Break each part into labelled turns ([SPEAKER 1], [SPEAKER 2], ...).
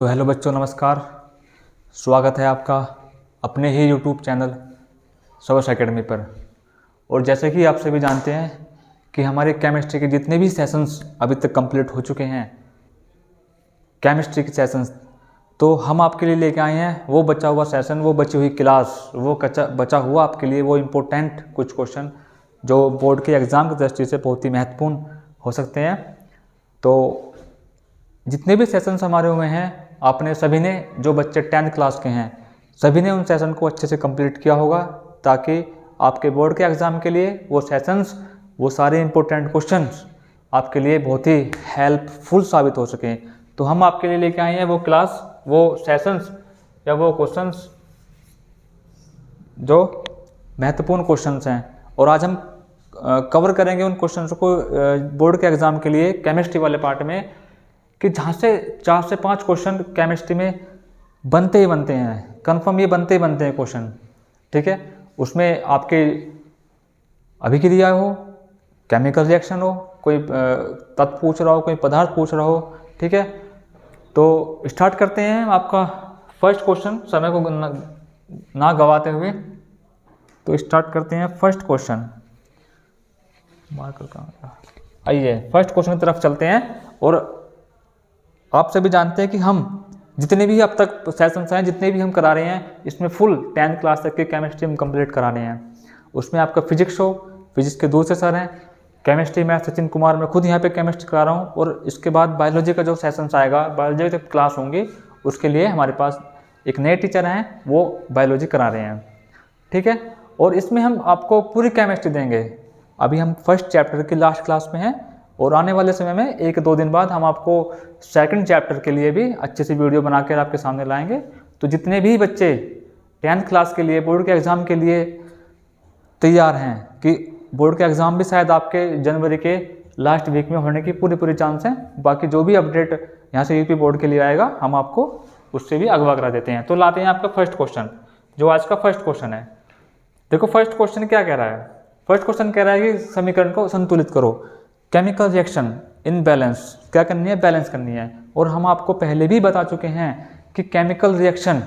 [SPEAKER 1] तो हेलो बच्चों, नमस्कार। स्वागत है आपका अपने ही यूट्यूब चैनल सवस एकेडमी पर। और जैसे कि आप सभी जानते हैं कि हमारे केमिस्ट्री के जितने भी सेशंस अभी तक कंप्लीट हो चुके हैं, केमिस्ट्री के सेशंस, तो हम आपके लिए लेके आए हैं वो बचा हुआ सेशन, वो बची हुई क्लास, वो बचा हुआ आपके लिए वो इम्पोर्टेंट कुछ क्वेश्चन जो बोर्ड के एग्ज़ाम की दृष्टि से बहुत ही महत्वपूर्ण हो सकते हैं। तो जितने भी सेशंस हमारे हुए हैं, आपने सभी ने, जो बच्चे 10th क्लास के हैं, सभी ने उन सेशन को अच्छे से कंप्लीट किया होगा, ताकि आपके बोर्ड के एग्ज़ाम के लिए वो सेशंस, वो सारे इम्पोर्टेंट क्वेश्चंस आपके लिए बहुत ही हेल्पफुल साबित हो सकें। तो हम आपके लिए लेके आए हैं वो क्लास, वो सेशंस या वो क्वेश्चंस जो महत्वपूर्ण क्वेश्चंस हैं। और आज हम कवर करेंगे उन क्वेश्चंस को बोर्ड के एग्ज़ाम के लिए केमिस्ट्री वाले पार्ट में, कि जहाँ से 4 से 5 क्वेश्चन केमिस्ट्री में बनते ही बनते हैं, कंफर्म ये बनते ही बनते हैं क्वेश्चन। ठीक है, उसमें आपके अभिक्रिया हो, केमिकल रिएक्शन हो, कोई तत्व पूछ रहा हो, कोई पदार्थ पूछ रहा हो। ठीक है, तो स्टार्ट करते हैं आपका फर्स्ट क्वेश्चन, समय को ना गवाते हुए। तो स्टार्ट करते हैं फर्स्ट क्वेश्चन। मार्कर कहाँ? आइए फर्स्ट क्वेश्चन की तरफ चलते हैं। और आप सभी जानते हैं कि हम जितने भी अब तक सेशंस हैं, जितने भी हम करा रहे हैं, इसमें फुल 10th क्लास तक के केमिस्ट्री हम कंप्लीट करा रहे हैं। उसमें आपका फिजिक्स हो, फिजिक्स के दूसरे सर हैं, केमिस्ट्री मैथ सचिन कुमार, मैं खुद यहाँ पे केमिस्ट्री करा रहा हूँ। और इसके बाद बायोलॉजी का जो सेशंस आएगा, बायोलॉजी तक क्लास होंगी, उसके लिए हमारे पास एक नए टीचर हैं, वो बायोलॉजी करा रहे हैं। ठीक है, और इसमें हम आपको पूरी केमिस्ट्री देंगे। अभी हम फर्स्ट चैप्टर की लास्ट क्लास में हैं, और आने वाले समय में 1-2 दिन बाद हम आपको सेकंड चैप्टर के लिए भी अच्छे से वीडियो बनाकर आपके सामने लाएंगे। तो जितने भी बच्चे 10th क्लास के लिए बोर्ड के एग्ज़ाम के लिए तैयार हैं, कि बोर्ड के एग्ज़ाम भी शायद आपके जनवरी के लास्ट वीक में होने की पूरी चांस है। बाकी जो भी अपडेट यहाँ से यूपी बोर्ड के लिए आएगा, हम आपको उससे भी अगवा करा देते हैं। तो लाते हैं आपका फर्स्ट क्वेश्चन, जो आज का फर्स्ट क्वेश्चन है। देखो फर्स्ट क्वेश्चन क्या कह रहा है। फर्स्ट क्वेश्चन कह रहा है कि समीकरण को संतुलित करो। केमिकल रिएक्शन इन बैलेंस क्या करनी है? बैलेंस करनी है। और हम आपको पहले भी बता चुके हैं कि केमिकल रिएक्शन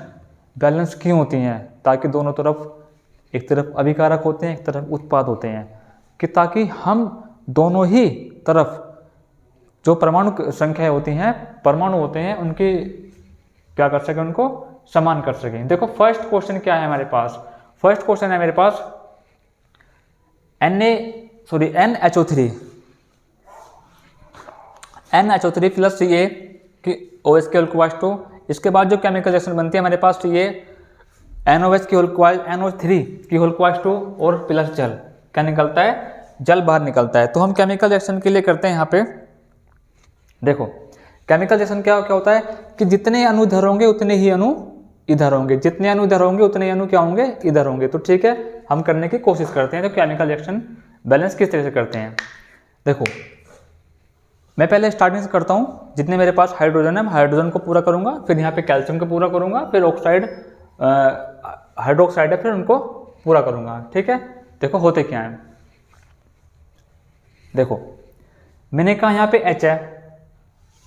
[SPEAKER 1] बैलेंस क्यों होती हैं, ताकि दोनों तरफ, एक तरफ अभिकारक होते हैं, एक तरफ उत्पाद होते हैं, कि ताकि हम दोनों ही तरफ जो परमाणु संख्या होती हैं, परमाणु होते हैं, उनकी क्या कर सकें, उनको समान कर सकें। देखो फर्स्ट क्वेश्चन क्या है हमारे पास। फर्स्ट क्वेश्चन है मेरे पास NH3 प्लस ये कि OH के होल/2। इसके बाद जो केमिकल रिएक्शन बनती है हमारे पास, ये NOH की NO3 की होल/2 और प्लस जल, क्या निकलता है? जल बाहर निकलता है। तो हम केमिकल रिएक्शन के लिए करते हैं यहाँ पे, देखो केमिकल रिएक्शन क्या होता है कि जितने अणु इधर होंगे उतने ही अणु इधर होंगे, जितने अणु इधर होंगे उतने अणु क्या होंगे? इधर होंगे। तो ठीक है, हम करने की कोशिश करते हैं। तो केमिकल रिएक्शन बैलेंस किस तरह से करते हैं, देखो मैं पहले स्टार्टिंग से करता हूँ। जितने मेरे पास हाइड्रोजन है, हाइड्रोजन को पूरा करूँगा, फिर यहाँ पे कैल्शियम को पूरा करूँगा, फिर ऑक्साइड हाइड्रोक्साइड है, फिर उनको पूरा करूँगा। ठीक है, देखो होते क्या है। देखो मैंने कहा यहाँ पे H है,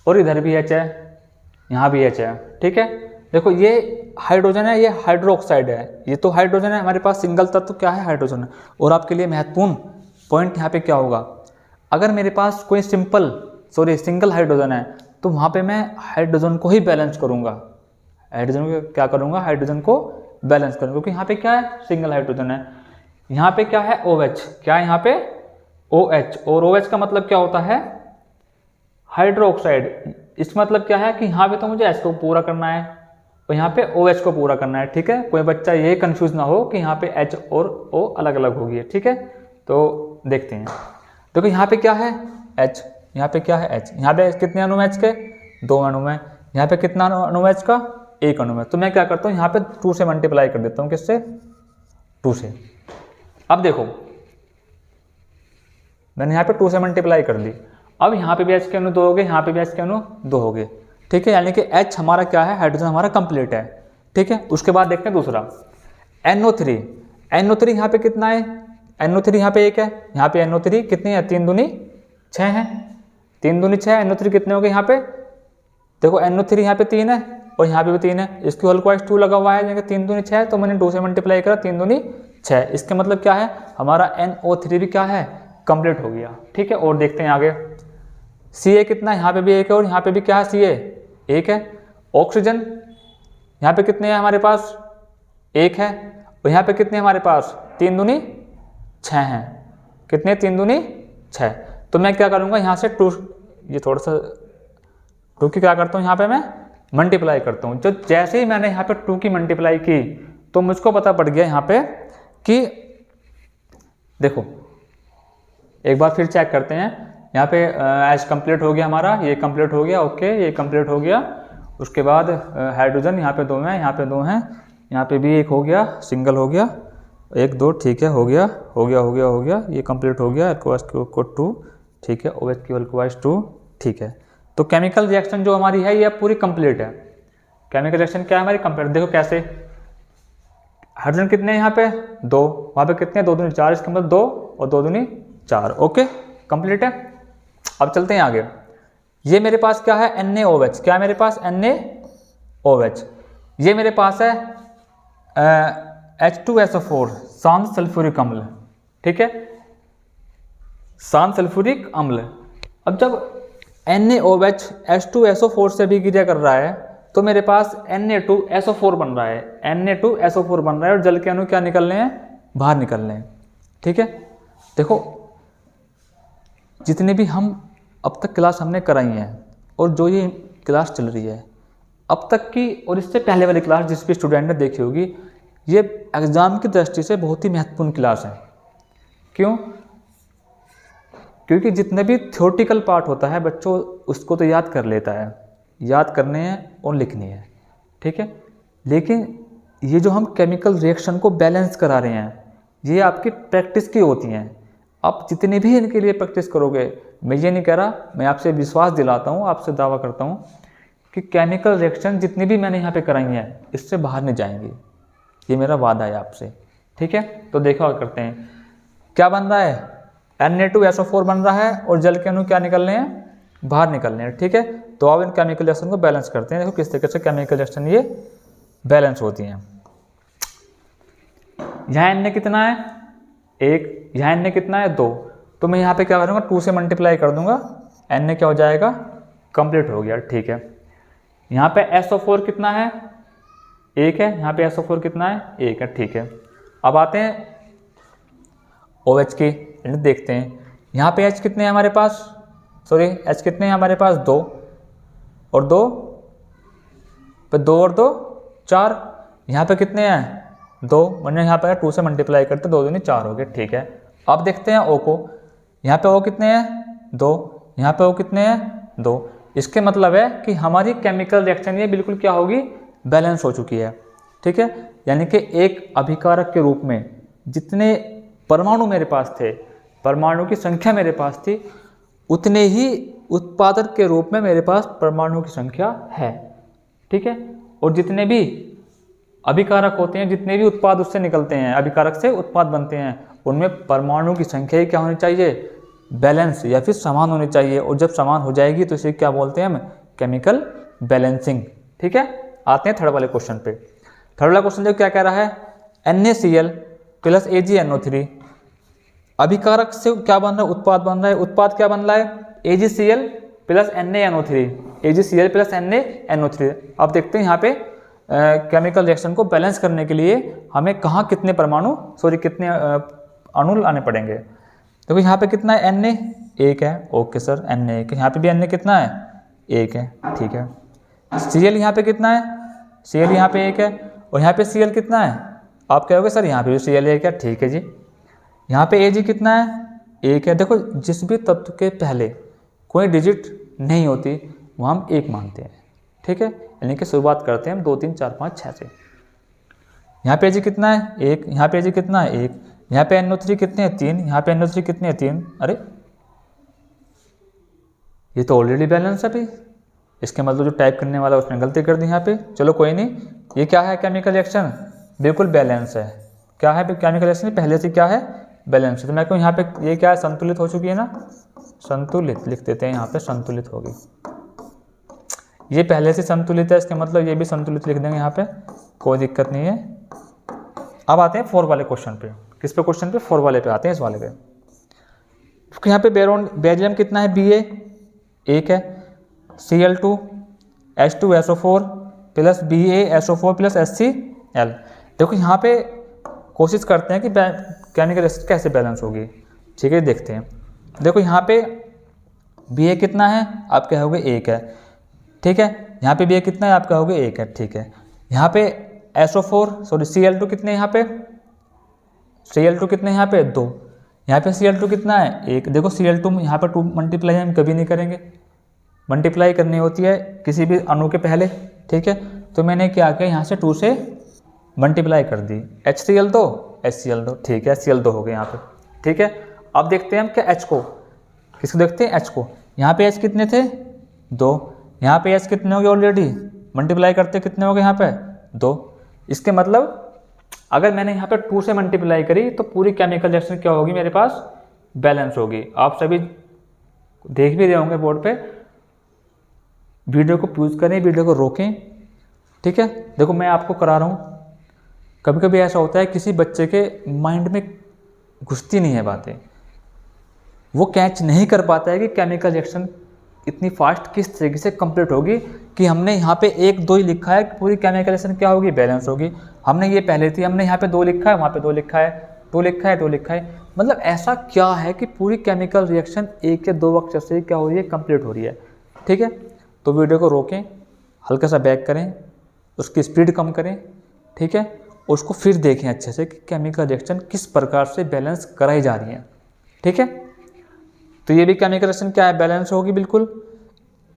[SPEAKER 1] और इधर भी H है, यहाँ भी H है। ठीक है, देखो ये हाइड्रोजन है, ये हाइड्रोक्साइड है, ये तो हाइड्रोजन है हमारे पास, सिंगल तत्व क्या है? हाइड्रोजन है। और आपके लिए महत्वपूर्ण पॉइंट यहाँ पे क्या होगा, अगर मेरे पास कोई सिंगल हाइड्रोजन है, तो वहाँ पे मैं हाइड्रोजन को ही बैलेंस करूँगा। हाइड्रोजन को क्या करूँगा? हाइड्रोजन को बैलेंस करूँगा, क्योंकि यहाँ पे क्या है? सिंगल हाइड्रोजन है। यहाँ पे क्या है? OH। क्या है यहाँ पे? OH। और OH का मतलब क्या होता है? हाइड्रोक्साइड। इसका मतलब क्या है कि यहाँ पे तो मुझे H को पूरा करना है, और यहाँ पे OH को पूरा करना है। ठीक है, कोई बच्चा ये कंफ्यूज ना हो कि यहाँ पे H और O अलग अलग होगी। ठीक है, तो देखते हैं। देखो यहाँ पे क्या है? H। यहाँ पे क्या है? H। यहाँ पे कितने अणु H के? 2 अणु में। यहाँ पे कितना अणु H का? 1 अणु में। तो मैं क्या करता हूँ, यहाँ पे 2 से मल्टीप्लाई कर देता हूँ। किससे? 2 से। अब देखो मैंने यहाँ पे 2 से मल्टीप्लाई कर ली। अब यहाँ पे भी H के अणु 2 हो गए, यहाँ पे भी H के अणु 2 हो गए। ठीक है, यानी कि H हमारा क्या है? हाइड्रोजन हमारा कंप्लीट है। ठीक है, उसके बाद देखते हैं दूसरा NO3। NO3 यहाँ पे कितना है? NO3 यहाँ पे 1 है, यहाँ पे NO3 कितनी है? 3 दूनी 6 है, 3 दूनी 6। NO3 कितने हो गए यहाँ पे? देखो NO3 यहाँ पे 3 है, और यहाँ पे भी 3 है, इसकी होल क्वाइस 2 लगा हुआ है, यानी कि 3 दूनी 6, तो मैंने 2 से मल्टीप्लाई करा, 3 दूनी 6। इसका मतलब क्या है, हमारा NO3 भी क्या है, कंप्लीट हो गया। ठीक है, और देखते हैं आगे Ca कितना है, यहाँ पे भी 1 है और यहाँ पे भी क्या है, Ca 1 है। ऑक्सीजन यहाँ पे कितने हैं हमारे पास, 1 है, और यहाँ पे कितने हमारे पास, 3 दूनी 6 हैं। कितने, 3 दूनी 6। तो मैं क्या करूँगा, यहाँ से 2, ये थोड़ा सा 2 की क्या करता हूँ, यहाँ पे मैं मल्टीप्लाई करता हूँ। जो जैसे ही मैंने यहाँ पे 2 की मल्टीप्लाई की तो मुझको पता पड़ गया यहाँ पे कि देखो एक बार फिर चेक करते हैं। यहाँ पे एच कंप्लीट हो गया हमारा, ये कंप्लीट हो गया, ओके ये कंप्लीट हो गया। उसके बाद हाइड्रोजन यहाँ पे 2 हैं, यहाँ पे 2 हैं, यहाँ पे भी 1 हो गया, सिंगल हो गया, 1 2 ठीक है, हो गया हो गया हो गया हो गया, ये कंप्लीट हो गया, को 2 ठीक है, OH की इक्वल्स 2 ठीक है। तो केमिकल रिएक्शन जो हमारी है ये पूरी कंप्लीट है। केमिकल रिएक्शन क्या है हमारी, कंप्लीट। देखो कैसे, हाइड्रोजन कितने हैं यहाँ पे, 2, वहाँ पे कितने, 2 दूनी 4, इसका मतलब 2 और 2 दूनी 4, ओके कंप्लीट है। अब चलते हैं आगे। ये मेरे पास क्या है, NaOH, क्या है मेरे पास, NaOH। ये मेरे पास है H2SO4, शांत सल्फ्यूरिक अम्ल, ठीक है, शांत सल्फ्यूरिक अम्ल। अब जब NaOH H2SO4 से भी क्रिया कर रहा है तो मेरे पास Na2SO4 बन रहा है, Na2SO4 बन रहा है, और जल के अणु क्या निकलने हैं, बाहर निकलने हैं। ठीक है, देखो जितने भी हम अब तक क्लास हमने कराई हैं और जो ये क्लास चल रही है अब तक की, और इससे पहले वाली क्लास जिस भी स्टूडेंट ने देखी होगी, ये एग्ज़ाम की दृष्टि से बहुत ही महत्वपूर्ण क्लास है। क्यों, क्योंकि जितने भी थ्योरेटिकल पार्ट होता है बच्चों उसको तो याद कर लेता है, याद करने हैं और लिखनी है, ठीक है, लेकिन ये जो हम केमिकल रिएक्शन को बैलेंस करा रहे हैं ये आपकी प्रैक्टिस की होती हैं। आप जितनी भी इनके लिए प्रैक्टिस करोगे, मैं ये नहीं कह रहा, मैं आपसे विश्वास दिलाता हूँ, आपसे दावा करता हूँ कि केमिकल रिएक्शन जितनी भी मैंने यहाँ पे कराई हैं इससे बाहर नहीं जाएंगी, ये मेरा वादा है आपसे। ठीक है, तो देखा करते हैं क्या बन रहा है, Na2SO4 बन रहा है और जल के अणु क्या निकलने हैं, बाहर निकलने हैं। ठीक है, तो अब इन केमिकल रिएक्शन को बैलेंस करते हैं। देखो किस तरीके से केमिकल रिएक्शन ये बैलेंस होती हैं। यहाँ Na कितना है, 1, यहाँ Na कितना है, 2, तो मैं यहाँ पे क्या करूँगा, 2 से मल्टीप्लाई कर दूंगा, Na क्या हो जाएगा, कंप्लीट हो गया। ठीक है, यहाँ पे SO4 कितना है, 1 है, यहाँ पे SO4 कितना है, 1 है। ठीक है, अब आते हैं OH की देखते हैं। यहाँ पे H कितने हैं हमारे पास, सॉरी H कितने हैं हमारे पास, 2 और 2 पे 2 और 2 4, यहाँ पे कितने हैं, 2, मैंने यहाँ पे 2 से मल्टीप्लाई करते 2 दूनी 4 हो गए। ठीक है, अब देखते हैं O को, यहाँ पे O कितने हैं, 2, यहाँ पे O कितने हैं, 2। इसके मतलब है कि हमारी केमिकल रिएक्शन ये बिल्कुल क्या होगी, बैलेंस हो चुकी है। ठीक है, यानी कि एक अभिकारक के रूप में जितने परमाणु मेरे पास थे, परमाणु की संख्या मेरे पास थी, उतने ही उत्पादक के रूप में मेरे पास परमाणु की संख्या है। ठीक है, और जितने भी अभिकारक होते हैं, जितने भी उत्पाद उससे निकलते हैं, अभिकारक से उत्पाद बनते हैं, उनमें परमाणु की संख्या ही क्या होनी चाहिए, बैलेंस या फिर समान होनी चाहिए। और जब समान हो जाएगी तो इसे क्या बोलते हैं हम, केमिकल बैलेंसिंग। ठीक है, आते हैं थर्ड वाले क्वेश्चन पे। थर्ड वाला क्वेश्चन जो क्या कह रहा है, NaCl प्लस AgNO3, अभिकारक से क्या बन रहा है, उत्पाद बन रहा है, उत्पाद क्या बन रहा है, AgCl plus NaNO3, AgCl plus NaNO3। अब देखते हैं यहाँ पे केमिकल रिएक्शन को बैलेंस करने के लिए हमें कहाँ कितने परमाणु, सॉरी कितने अणु लाने पड़ेंगे। देखो यहाँ पे कितना है, Na 1 है, ओके सर Na 1 है, यहाँ पे भी Na कितना है, 1 है। ठीक है, Cl यहाँ पे कितना है, Cl यहाँ पे 1 है, और यहाँ पे Cl कितना है, आप कहोगे सर यहाँ पे भी Cl 1 है। ठीक है जी, यहाँ पे Ag कितना है, 1 है। देखो जिस भी तत्व के पहले कोई डिजिट नहीं होती वो हम 1 मानते हैं। ठीक है, यानी कि शुरुआत करते हैं हम 2 3 4 5 6 से। यहाँ पे Ag कितना है, 1, यहाँ पे Ag कितना है, 1, यहाँ पे NO3 कितने हैं, 3, यहाँ पे NO3 कितने हैं, 3। अरे ये तो ऑलरेडी बैलेंस है भाई, इसके मतलब जो टाइप करने वाला उसने गलती कर दी यहाँ पे। चलो कोई नहीं, ये क्या है, केमिकल रिएक्शन बिल्कुल बैलेंस है। क्या है केमिकल रिएक्शन, पहले से क्या है, बैलेंस है। तो मैं कहूँ यहाँ पे ये क्या है, संतुलित हो चुकी है ना, संतुलित लिख देते हैं यहाँ पे, संतुलित होगी। ये पहले से संतुलित है, इसका मतलब ये भी संतुलित लिख देंगे यहाँ पे, कोई दिक्कत नहीं है। अब आते हैं 4 वाले क्वेश्चन पे। किस पे क्वेश्चन पे? 4 वाले पे आते हैं, इस वाले पे। यहाँ पे बेरिलियम कितना है? Ba 1 है, Cl2 H2SO4 plus BaSO4 plus HCl। देखो यहाँ पे कोशिश करते हैं कि केमिकल रिएक्शन कैसे बैलेंस होगी, ठीक है, देखते हैं। देखो यहाँ पे Ba कितना है? आप कहोगे 1 है, ठीक है। यहाँ पे Ba कितना है? आप कहोगे 1 है, ठीक है। यहाँ पे Cl2 कितने यहाँ पे? Cl2 कितने यहाँ पे? 2। यहाँ पे Cl2 कितना है? 1। देखो Cl2 यहाँ पर 2 मल्टीप्लाई हम कभी नहीं करेंगे, मल्टीप्लाई करनी होती है किसी भी अणु के पहले, ठीक है। तो मैंने क्या किया, यहाँ से 2 से मल्टीप्लाई कर दी, HCl2 HCl2, ठीक है, HCl2 हो गया यहाँ पे, ठीक है। अब देखते हैं हम क्या H को, किसको देखते हैं? H को। यहाँ पे H कितने थे? 2। यहाँ पे H कितने हो गए? ऑलरेडी मल्टीप्लाई करते कितने हो गए यहाँ पे? 2। इसके मतलब अगर मैंने यहाँ पे 2 से मल्टीप्लाई करी तो पूरी केमिकल रिएक्शन क्या होगी मेरे पास? बैलेंस होगी। आप सभी देख भी रहे होंगे बोर्ड पे। वीडियो को पॉज करें, वीडियो को रोकें, ठीक है। देखो मैं आपको करा रहा हूँ। कभी कभी ऐसा होता है किसी बच्चे के माइंड में घुसती नहीं है बातें, वो कैच नहीं कर पाता है कि केमिकल रिएक्शन इतनी फास्ट किस तरीके से कंप्लीट होगी, कि हमने यहाँ पे 1 2 ही लिखा है, पूरी केमिकल रिएक्शन क्या होगी? बैलेंस होगी। हमने ये पहले थी, हमने यहाँ पे 2 लिखा है, वहाँ पे 2 लिखा है, 2 लिखा है, 2 लिखा है। मतलब ऐसा क्या है कि पूरी केमिकल रिएक्शन 1 या 2 अक्षर से क्या हो रही है? कंप्लीट हो रही है, ठीक है। तो वीडियो को रोकें, हल्का सा बैक करें, उसकी स्पीड कम करें, ठीक है, उसको फिर देखें अच्छे से कि केमिकल रिएक्शन किस प्रकार से बैलेंस कराई जा रही है, ठीक है। तो ये भी केमिकल रिएक्शन क्या है? बैलेंस होगी बिल्कुल।